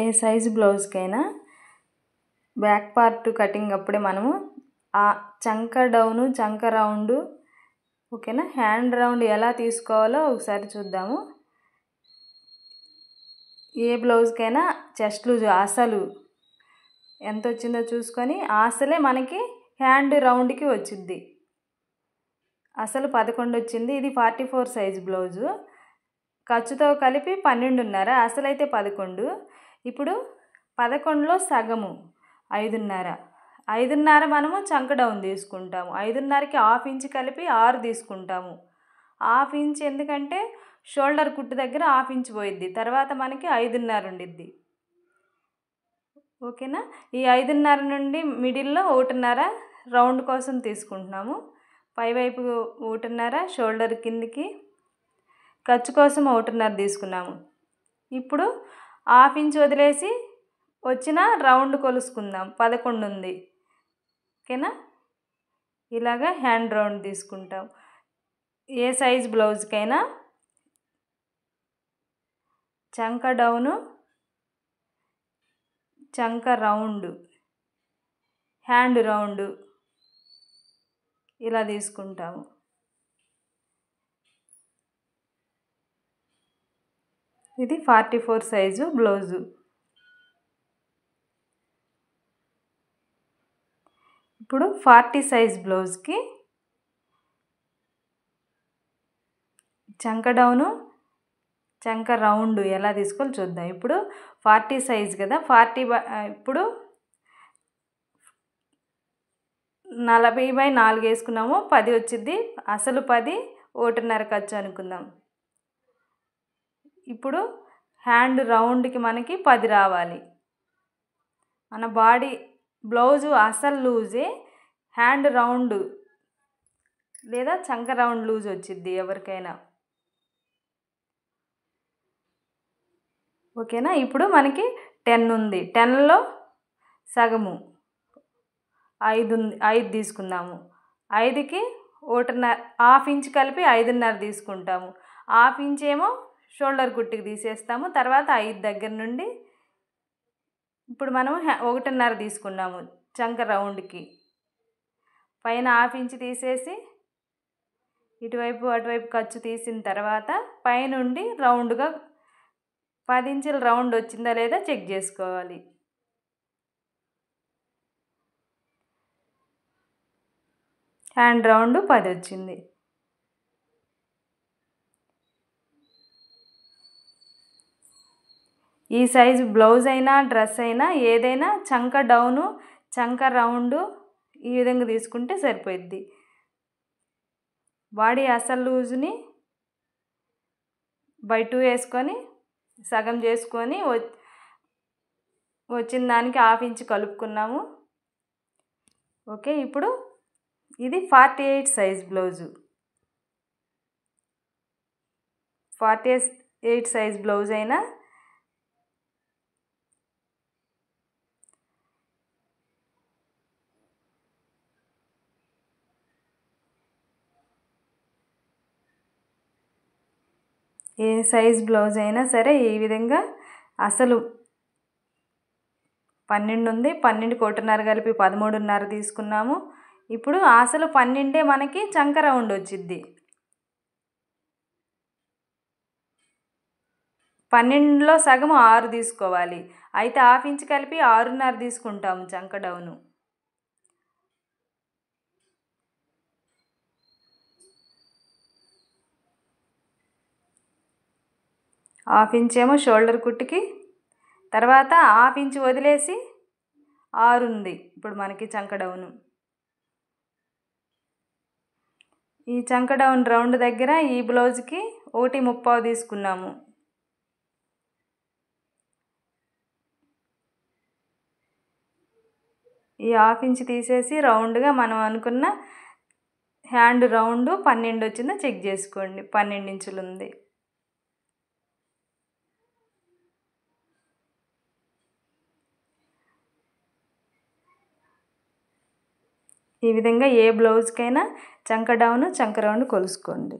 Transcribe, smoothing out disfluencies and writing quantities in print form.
ఏ size బ్లౌజ్కైనా back part cutting అప్పుడే మనము ఆ చంక డౌను చంక రౌండు ఓకేనా. హ్యాండ్ రౌండ్ ఎలా తీసుకోవాలో ఒకసారి చూద్దాము. ఏ బ్లౌజ్కైనా చెస్ట్ లూజ్ అసలు ఎంత వచ్చిందో చూసుకొని అసలే మనకి హ్యాండ్ రౌండ్కి వచ్చింది. అసలు 11 వచ్చింది. ఇది 44 సైజు బ్లౌజు. ఖర్చుతో కలిపి 12.5, అసలైతే 11. ఇప్పుడు 11లో సగము 5.5. 5.5 మనము చంక డౌన్ తీసుకుంటాము. 5.5కి హాఫ్ ఇంచ్ కలిపి 6 తీసుకుంటాము. హాఫ్ ఇంచ్ ఎందుకంటే షోల్డర్ కుట్టు దగ్గర హాఫ్ ఇంచ్ పోయిద్ది, తర్వాత మనకి 5.5 ఉండిద్ది ఓకేనా. ఈ 5.5 నుండి మిడిల్లో 1.5 రౌండ్ కోసం తీసుకుంటున్నాము. పైవైపు 1.5, షోల్డర్ కిందికి ఖర్చు కోసం 1.5 తీసుకున్నాము. ఇప్పుడు హాఫ్ ఇంచ్ వదిలేసి వచ్చిన రౌండ్ కొలుసుకుందాం. 11 ఉంది ఓకేనా. ఇలాగా హ్యాండ్ రౌండ్ తీసుకుంటాం. ఏ సైజ్ బ్లౌజ్కైనా చంక డౌను చంక రౌండ్ హ్యాండ్ రౌండ్ ఇలా తీసుకుంటాము. ఇది 44 సైజు బ్లౌజు. ఇప్పుడు 40 సైజ్ బ్లౌజ్కి చంక డౌను చంక రౌండ్ ఎలా తీసుకోవాలో చూద్దాం. ఇప్పుడు 40 సైజ్ కదా, 40 ఇప్పుడు 40/4 వేసుకున్నాము. 10 వచ్చింది. అసలు 10, 1.5 ఖర్చు అనుకుందాం. ఇప్పుడు హ్యాండ్ రౌండ్కి మనకి 10 రావాలి. మన బాడీ బ్లౌజు అసలు లూజే, హ్యాండ్ రౌండ్ లేదా చంక రౌండ్ లూజ్ వచ్చిద్ది ఎవరికైనా ఓకేనా. ఇప్పుడు మనకి 10 ఉంది. 10లో సగము 5 తీసుకుందాము. 5కి 1.5 హాఫ్ ఇంచ్ కలిపి 5.5 తీసుకుంటాము. హాఫ్ ఇంచ్ ఏమో షోల్డర్ కుట్టుకి తీసేస్తాము. తర్వాత 5 దగ్గర నుండి ఇప్పుడు మనం 1.5 తీసుకున్నాము చంక రౌండ్కి. పైన హాఫ్ ఇంచ్ తీసేసి ఇటువైపు అటువైపు ఖర్చు తీసిన తర్వాత పైనుండి రౌండ్గా 10 ఇంచుల రౌండ్ వచ్చిందా లేదా చెక్ చేసుకోవాలి. హ్యాండ్ రౌండ్ 10 వచ్చింది. ఈ సైజు బ్లౌజ్ అయినా డ్రెస్ అయినా ఏదైనా చంక డౌను చంక రౌండ్ ఈ విధంగా తీసుకుంటే సరిపోయిద్ది. బాడీ అసలు లూజ్ని బై 2 వేసుకొని సగం చేసుకొని వచ్చిన దానికి హాఫ్ ఇంచ్ కలుపుకున్నాము ఓకే. ఇప్పుడు ఇది 48 సైజ్ బ్లౌజు. 48 సైజ్ బ్లౌజ్ అయినా ఏ సైజ్ బ్లౌజ్ అయినా సరే ఈ విధంగా అసలు 12 ఉంది. 12కి 1.5 కలిపి 13.5 తీసుకున్నాము. ఇప్పుడు అసలు 12 మనకి చంక రౌండ్ వచ్చిద్ది. 12లో సగం 6 తీసుకోవాలి. అయితే హాఫ్ ఇంచ్ కలిపి 6.5 తీసుకుంటాము చంక డౌను. హాఫ్ ఇంచ్ ఏమో షోల్డర్ కుట్టుకి, తర్వాత హాఫ్ ఇంచ్ వదిలేసి 6 ఉంది ఇప్పుడు మనకి చంక డౌను. ఈ చంక డౌన్ రౌండ్ దగ్గర ఈ బ్లౌజ్కి 1.35 తీసుకున్నాము. ఈ హాఫ్ ఇంచ్ తీసేసి రౌండ్గా మనం అనుకున్న హ్యాండ్ రౌండ్ 12 వచ్చిందో చెక్ చేసుకోండి. 12 ఇంచులు ఉంది. ఈ విధంగా ఏ బ్లౌజ్కైనా చంక డౌను చంక రౌండ్ కొలుసుకోండి.